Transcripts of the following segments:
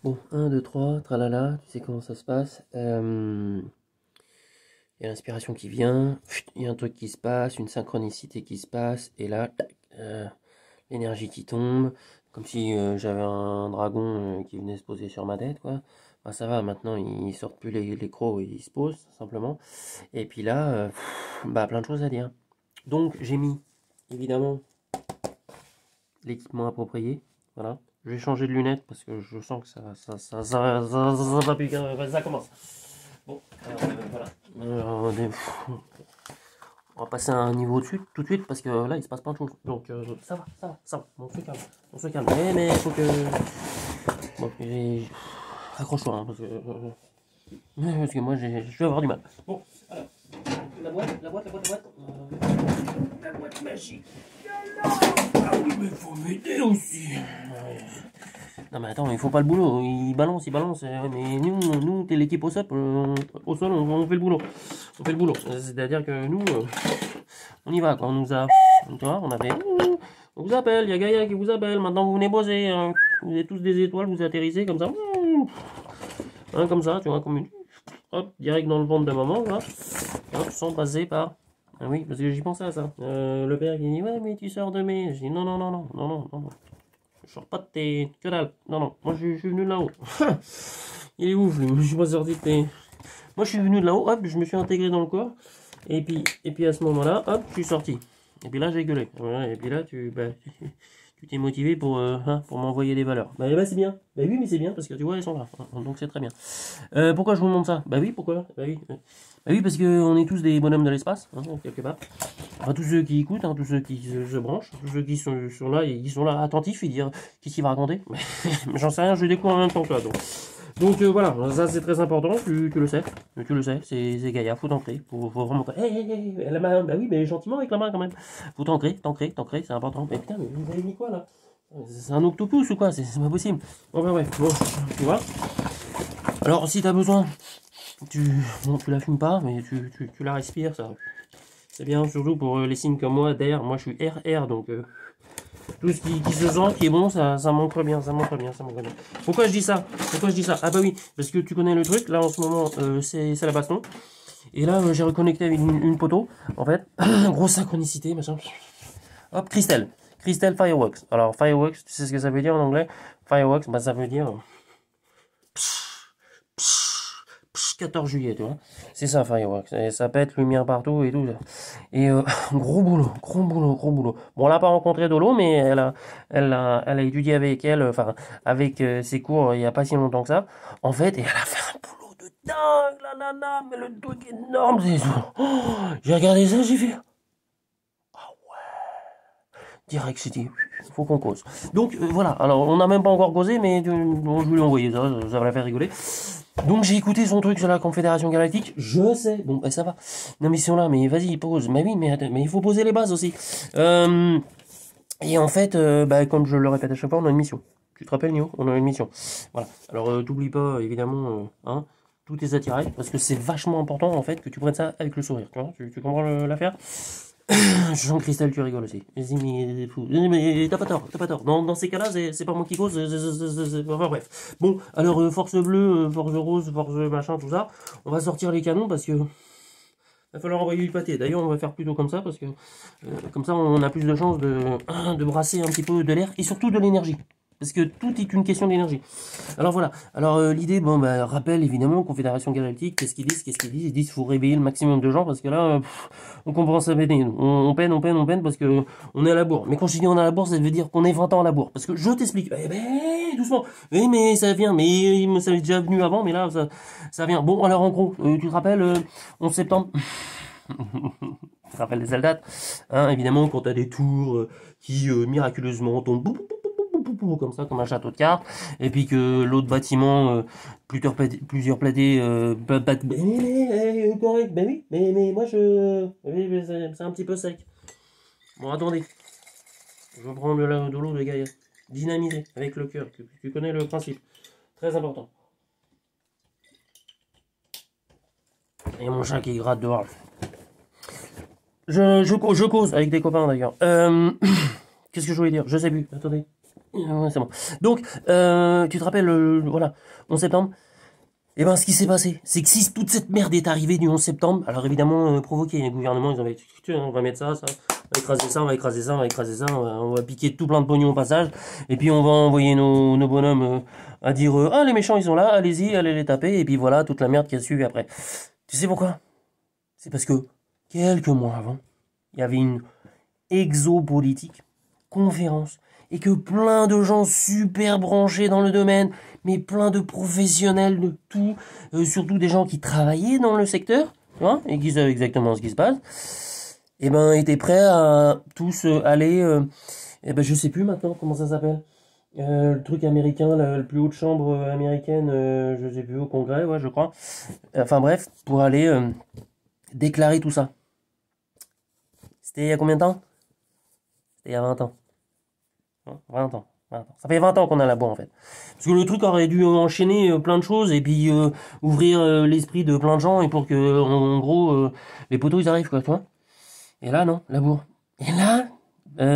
Bon, 1, 2, 3, tralala, tu sais comment ça se passe. Il y a l'inspiration qui vient, il y a un truc qui se passe, une synchronicité qui se passe, et là, tac, l'énergie qui tombe, comme si j'avais un dragon qui venait se poser sur ma tête, quoi. Bah, ça va, maintenant, ils sortent plus les crocs, ils se posent, simplement. Et puis là, bah, plein de choses à dire. Donc, j'ai mis, évidemment, l'équipement approprié, voilà. Je vais changer de lunettes parce que je sens que ça commence. Bon, voilà. On va passer à un niveau au-dessus tout de suite parce que là il se passe plein de choses. Donc ça va. On se calme. Mais il faut que. Bon, accroche-toi hein, parce que moi je vais avoir du mal. Bon, alors, la boîte. La boîte magique. Ah oui, mais faut m'aider aussi. Non mais attends, il faut pas le boulot, il balance, mais nous t'es l'équipe au sol, on fait le boulot. On fait le boulot, c'est-à-dire que nous, on y va, quoi. On nous a, tu vois, on a fait, on vous appelle, il y a Gaïa qui vous appelle, maintenant vous venez bosser, hein. Vous êtes tous des étoiles, vous atterrissez comme ça, hein, comme ça, tu vois, comme une, hop, direct dans le ventre de maman, là, hop, sans passer par... Ah oui, parce que j'y pensais à ça. Le père qui dit, ouais, mais tu sors de mes... Je dis, non. Je sors pas de tes... Que dalle. Non. Moi, je suis venu de là-haut. Il est ouf, lui. Je suis pas sorti de tes... Moi, je suis venu de là-haut, hop, je me suis intégré dans le corps. Et puis à ce moment-là, hop, je suis sorti. Et puis là, j'ai gueulé. Voilà, et puis là, tu t'es motivé pour m'envoyer des valeurs. Bah, c'est bien. Bah oui, mais c'est bien parce que tu vois, elles sont là. Donc c'est très bien. Pourquoi je vous montre ça? Bah oui, pourquoi? Bah oui, parce qu'on est tous des bonhommes de l'espace, hein, quelque part. Enfin, tous ceux qui écoutent, hein, tous ceux qui se branchent, tous ceux qui sont là, ils sont là attentifs, ils disent qu'est-ce qu'il va raconter. Mais j'en sais rien, je découvre en même temps que toi. Donc voilà, ça c'est très important, tu le sais, c'est Gaïa, faut t'ancrer, faut vraiment... la main, bah oui, mais gentiment avec la main quand même. Faut t'ancrer, c'est important. Mais putain, mais vous avez mis quoi là? C'est un octopus ou quoi? C'est pas possible. Bon, bref, bon, tu vois. Alors si t'as besoin, tu la fumes pas, mais tu la respires, ça. C'est bien, surtout pour les signes comme moi, d'air. Moi je suis RR, donc tout ce qui se sent, qui est bon, ça montre bien, Pourquoi je dis ça? Ah bah oui, parce que tu connais le truc, là en ce moment, c'est la baston. Et là, j'ai reconnecté avec une poteau, en fait. Grosse synchronicité, machin. Hop, Crystal Fireworks. Alors, Fireworks, tu sais ce que ça veut dire en anglais? Fireworks, bah ça veut dire... 14 juillet, tu vois. C'est ça, Fireworks. Et ça pète, lumière partout et tout. Et gros boulot. Bon, on l'a pas rencontré Dolo, mais elle a étudié avec elle, enfin, avec ses cours il y a pas si longtemps que ça. En fait, et elle a fait un boulot de dingue, la nana, mais le truc énorme. J'ai regardé ça, j'ai fait... Direct, j'ai dit, faut qu'on cause. Donc voilà, alors on n'a même pas encore causé, mais je vais lui envoyer ça va la faire rigoler. Donc j'ai écouté son truc sur la Confédération Galactique, je sais, bon bah, ça va. Non mais ils sont là, mais vas-y, pose. Mais oui, mais attends, mais il faut poser les bases aussi. Et en fait, bah, comme je le répète à chaque fois, on a une mission. Tu te rappelles, Nio? On a une mission. Voilà. Alors t'oublies pas, évidemment, hein, tout est attiré, parce que c'est vachement important en fait que tu prennes ça avec le sourire. Tu comprends l'affaire? Jean-Christelle, tu rigoles aussi. Mais t'as pas tort. Dans ces cas-là, c'est pas moi qui cause. Enfin, bref. Bon, alors force bleue, force rose, force machin, tout ça. On va sortir les canons parce que va falloir envoyer du pâté. D'ailleurs, on va faire plutôt comme ça parce que comme ça, on a plus de chances de brasser un petit peu de l'air et surtout de l'énergie. Parce que tout est une question d'énergie. Alors voilà. Alors l'idée, bon, bah, rappel évidemment, Confédération Galactique, qu'est-ce qu'ils disent? Ils disent qu'il faut réveiller le maximum de gens parce que là, on commence à peiner. On peine parce que on est à la bourre. Mais quand je dis on est à la bourre, ça veut dire qu'on est 20 ans à la bourre. Parce que je t'explique. Eh ben, doucement. Oui, mais ça vient. Mais ça est déjà venu avant, mais là, ça vient. Bon, alors en gros, tu te rappelles, 11 septembre. Tu te rappelles les dates, hein, évidemment, quand t'as des tours qui miraculeusement tombent comme ça, comme un château de cartes, et puis que l'autre bâtiment, plusieurs platés, correct, ben oui, mais moi oui, c'est un petit peu sec. Bon, attendez, je prends de l'eau de Gaïa, dynamisé, avec le cœur, tu connais le principe, très important. Et mon chat qui gratte dehors. Je cause avec des copains d'ailleurs. Qu'est-ce que je voulais dire? Je sais plus, attendez. C'est bon. Donc, tu te rappelles, voilà, 11 septembre. Et ben, ce qui s'est passé, c'est que si toute cette merde est arrivée du 11 septembre, alors évidemment, provoqué, les gouvernements, ils ont dit, on va mettre ça, on va écraser ça, on va écraser ça, on va écraser ça, on va piquer tout plein de pognon au passage, et puis on va envoyer nos bonhommes à dire, ah, les méchants, ils sont là, allez-y, allez les taper, et puis voilà, toute la merde qui a suivi après. Tu sais pourquoi? C'est parce que, quelques mois avant, il y avait une exopolitique, conférence, et que plein de gens super branchés dans le domaine, mais plein de professionnels de tout, surtout des gens qui travaillaient dans le secteur, tu vois, et qui savaient exactement ce qui se passe, et ben étaient prêts à tous aller, et ben je sais plus maintenant comment ça s'appelle, le truc américain, la plus haute chambre américaine, je sais plus, au Congrès, ouais, je crois, enfin bref, pour aller déclarer tout ça. C'était il y a combien de temps? C'était il y a 20 ans. 20 ans. 20 ans. Ça fait 20 ans qu'on a la boîte en fait. Parce que le truc aurait dû enchaîner plein de choses et puis ouvrir l'esprit de plein de gens et pour que en gros les poteaux ils arrivent quoi, tu vois. Et là non, la bourre. Et là,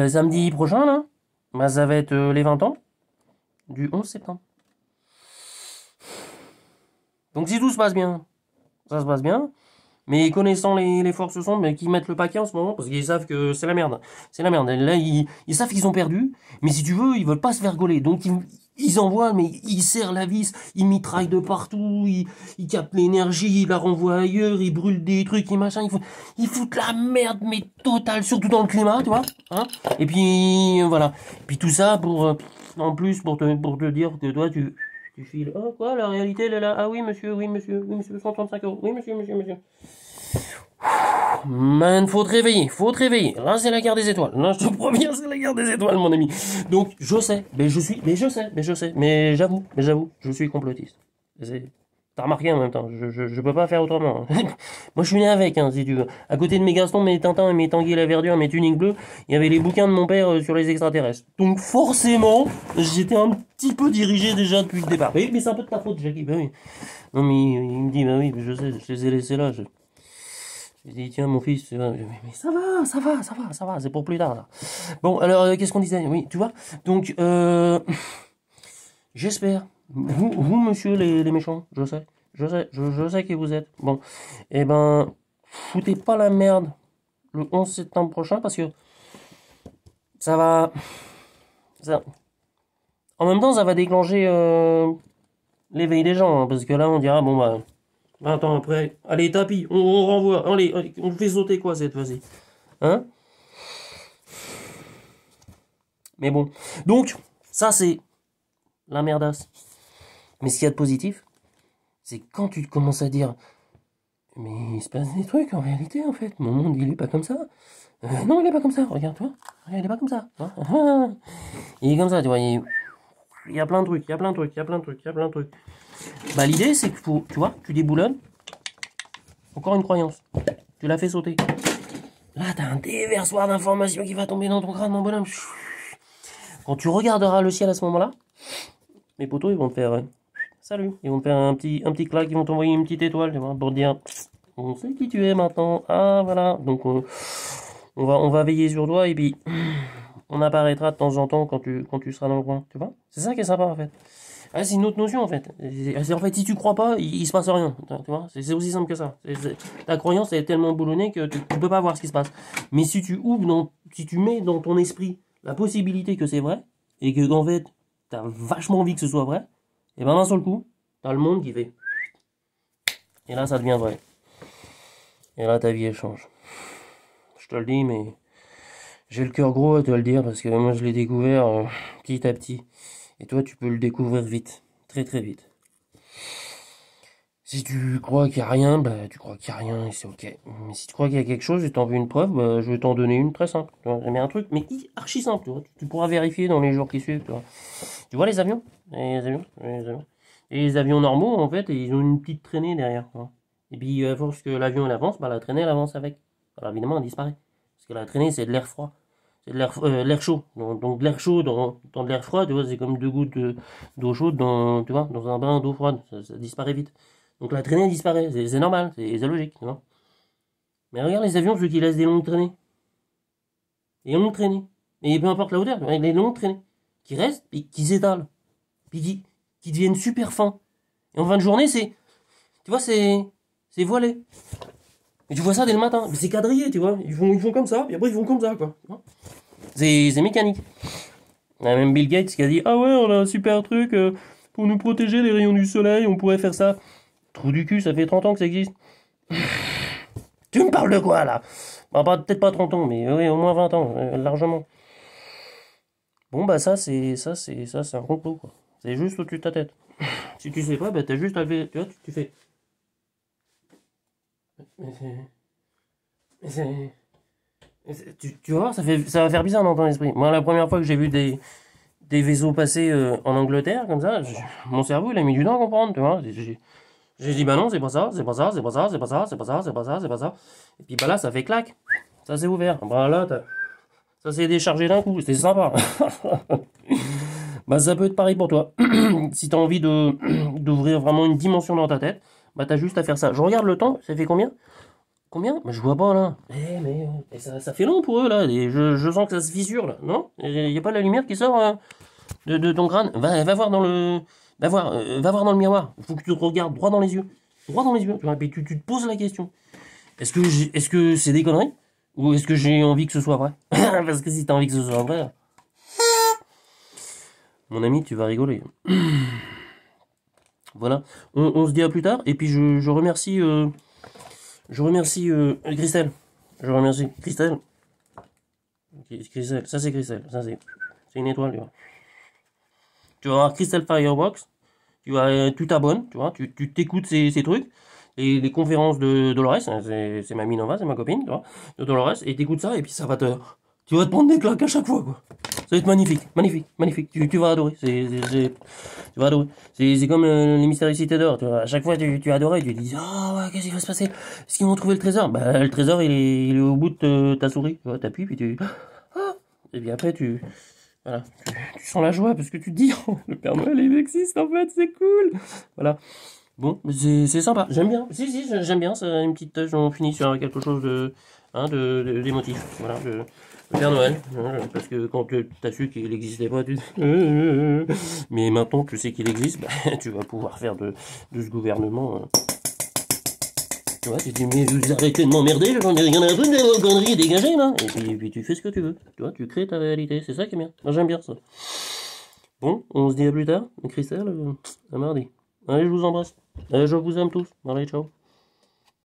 samedi prochain là, bah, ça va être les 20 ans du 11 septembre. Donc si tout se passe bien, ça se passe bien. Mais connaissant les forces sombres, mais qui mettent le paquet en ce moment, parce qu'ils savent que c'est la merde. C'est la merde. Là, ils savent qu'ils ont perdu, mais si tu veux, ils veulent pas se faire gauler. Donc, ils envoient, mais ils serrent la vis, ils mitraillent de partout, ils captent l'énergie, ils la renvoient ailleurs, ils brûlent des trucs, ils machin, ils foutent la merde, mais totale, surtout dans le climat, tu vois, hein. Et puis, voilà. Puis tout ça pour, en plus, pour te dire que toi, tu files. Oh, quoi, la réalité, elle est là. Ah oui, monsieur, 135 euros. Oui, monsieur. Man, faut te réveiller. Là, c'est la guerre des étoiles. Là, je te promets, c'est la guerre des étoiles, mon ami. Donc, je sais, mais j'avoue, je suis complotiste. T'as remarqué en même temps, je peux pas faire autrement. Moi, je suis né avec, hein, si tu veux. À côté de mes Gastons, mes Tintins, mes Tanguy la Verdure, mes Tuniques bleues, il y avait les bouquins de mon père sur les extraterrestres. Donc, forcément, j'étais un petit peu dirigé déjà depuis le départ. Mais c'est un peu de ta faute, Jackie, bah oui. Non, mais il me dit, bah oui, je sais, je les ai laissés là, j'ai dit, tiens, mon fils, mais ça va, c'est pour plus tard, là. Bon, alors, qu'est-ce qu'on disait? Oui, tu vois? Donc, j'espère. Vous, monsieur les méchants, je sais qui vous êtes. Bon, eh ben, foutez pas la merde le 11 septembre prochain, parce que ça va... En même temps, ça va déclencher l'éveil des gens, hein, parce que là, on dira, bon, bah... 20 ans après, allez, tapis, on renvoie, allez, on fait sauter quoi cette fois-ci, hein? Mais bon, donc, ça c'est la merdasse. Mais ce qu'il y a de positif, c'est quand tu commences à dire, mais il se passe des trucs en réalité en fait, mon monde il est pas comme ça. Non, il est pas comme ça, regarde-toi, il est pas comme ça. Il est comme ça, tu vois, il y a plein de trucs, Bah l'idée c'est qu'il faut, tu vois, tu déboulonnes. Encore une croyance. Tu l'as fait sauter. Là, t'as un déversoir d'informations qui va tomber dans ton crâne, mon bonhomme. Quand tu regarderas le ciel à ce moment-là, mes potos, ils vont te faire salut. Ils vont te faire un petit claque, ils vont t'envoyer une petite étoile, tu vois, pour te dire on sait qui tu es maintenant. Ah, voilà. Donc, on va veiller sur toi et puis on apparaîtra de temps en temps quand tu seras dans le coin, tu vois. C'est ça qui est sympa, en fait. Ah, c'est une autre notion en fait. En fait, si tu crois pas, il se passe rien. Tu vois, c'est aussi simple que ça. Ta croyance est tellement boulonnée que tu peux pas voir ce qui se passe. Mais si tu ouvres, si tu mets dans ton esprit la possibilité que c'est vrai et que en fait t'as vachement envie que ce soit vrai, et ben d'un seul coup, t'as le monde qui fait. Et là, ça devient vrai. Et là, ta vie elle change. Je te le dis, mais j'ai le cœur gros à te le dire parce que moi je l'ai découvert petit à petit. Et toi, tu peux le découvrir vite. Très très vite. Si tu crois qu'il n'y a rien, bah tu crois qu'il n'y a rien et c'est ok. Mais si tu crois qu'il y a quelque chose et t'en veux une preuve, bah, je vais t'en donner une très simple. Tu vois, mais un truc, mais archi simple, tu vois. Tu pourras vérifier dans les jours qui suivent, tu vois. Tu vois les avions? Et les avions normaux, en fait, ils ont une petite traînée derrière, tu vois. Et puis, à force que l'avion elle avance, bah la traînée elle avance avec. Alors évidemment, elle disparaît. Parce que la traînée, c'est de l'air froid. C'est de l'air chaud. Donc de l'air chaud dans de l'air froid, tu vois, c'est comme deux gouttes d'eau chaude tu vois, dans un bain d'eau froide. Ça disparaît vite. Donc la traînée disparaît. C'est normal, c'est logique, tu vois. Mais regarde les avions, ceux qui laissent des longues traînées. Des longues traînées. Et peu importe la hauteur, les longues traînées. qui restent et qui s'étalent. Puis qui deviennent super fins. Et en fin de journée, tu vois, c'est voilé. Et tu vois ça dès le matin. Mais c'est quadrillé, tu vois. Ils font comme ça, puis après ils font comme ça, quoi. C'est mécanique. Il y a même Bill Gates qui a dit, ah ouais, on a un super truc pour nous protéger des rayons du soleil, on pourrait faire ça. Trou du cul, ça fait 30 ans que ça existe. Tu me parles de quoi, là? Bah, peut-être pas 30 ans, mais oui, au moins 20 ans, largement. Bon, bah ça, c'est un complot, quoi. C'est juste au-dessus de ta tête. Si tu sais pas, bah t'as juste à lever, tu vois, tu fais... Tu vois, ça va faire bizarre dans ton esprit. Moi, la première fois que j'ai vu des vaisseaux passer en Angleterre, comme ça, mon cerveau, il a mis du temps à comprendre, tu vois. J'ai dit, bah non, c'est pas ça, c'est pas ça, c'est pas ça, c'est pas ça, c'est pas ça, c'est pas ça, c'est pas ça. Et puis bah là, ça fait clac. Ça s'est ouvert. Bah là, ça s'est déchargé d'un coup, c'était sympa. Bah ça peut être pareil pour toi. Si t'as envie d'ouvrir vraiment une dimension dans ta tête, bah t'as juste à faire ça. Je regarde le temps, ça fait combien? Combien? Mais je vois pas là. Mais ça fait long pour eux là. Et je sens que ça se fissure là, non? Il y a pas la lumière qui sort de ton crâne. Va voir dans le. Va voir dans le miroir. Il faut que tu te regardes droit dans les yeux. Droit dans les yeux. Et puis tu te poses la question. Est-ce que c'est des conneries? Ou est-ce que j'ai envie que ce soit vrai? Parce que si t'as envie que ce soit vrai, mon ami, tu vas rigoler. Voilà. On se dit à plus tard. Et puis je remercie. Je remercie Christelle. Je remercie Christelle. Christelle, ça c'est Christelle. Ça c'est une étoile, tu vois. Tu vas avoir Crystal Firebox. Tu t'abonnes, tu vois. Tu t'écoutes ces trucs. Et les conférences de Dolores, c'est ma Minova, c'est ma copine, tu vois, de Dolores, et t'écoutes ça, et puis tu vas te prendre des claques à chaque fois, quoi. Ça va être magnifique, magnifique, magnifique. Tu vas adorer. Tu vas adorer. C'est comme les mystérieux cités d'or, tu vois. À chaque fois, tu vas adorer, tu te dis, ah ouais, qu'est-ce qui va se passer? Est-ce qu'ils vont trouver le trésor? Bah, le trésor, il est au bout de ta souris, tu vois, t'appuies, puis ah! Et puis après, voilà, tu sens la joie, parce que tu te dis, oh, le Père Noël, il existe, en fait, c'est cool. Voilà. Bon, c'est sympa, j'aime bien. Si, j'aime bien, c'est une petite touche, on finit sur quelque chose d'émotif. Voilà, le Père Noël. Parce que quand tu as su qu'il n'existait pas, mais maintenant tu sais qu'il existe, bah, tu vas pouvoir faire de ce gouvernement. Tu vois, tu te dis, mais vous arrêtez de m'emmerder, j'en ai rien à foutre de vos conneries, dégagez, là. Et puis tu fais ce que tu veux. Tu vois, tu crées ta réalité, c'est ça qui est bien. Moi j'aime bien ça. Bon, on se dit à plus tard, Christelle, à mardi. Allez, je vous embrasse. Je vous aime tous. Allez, ciao.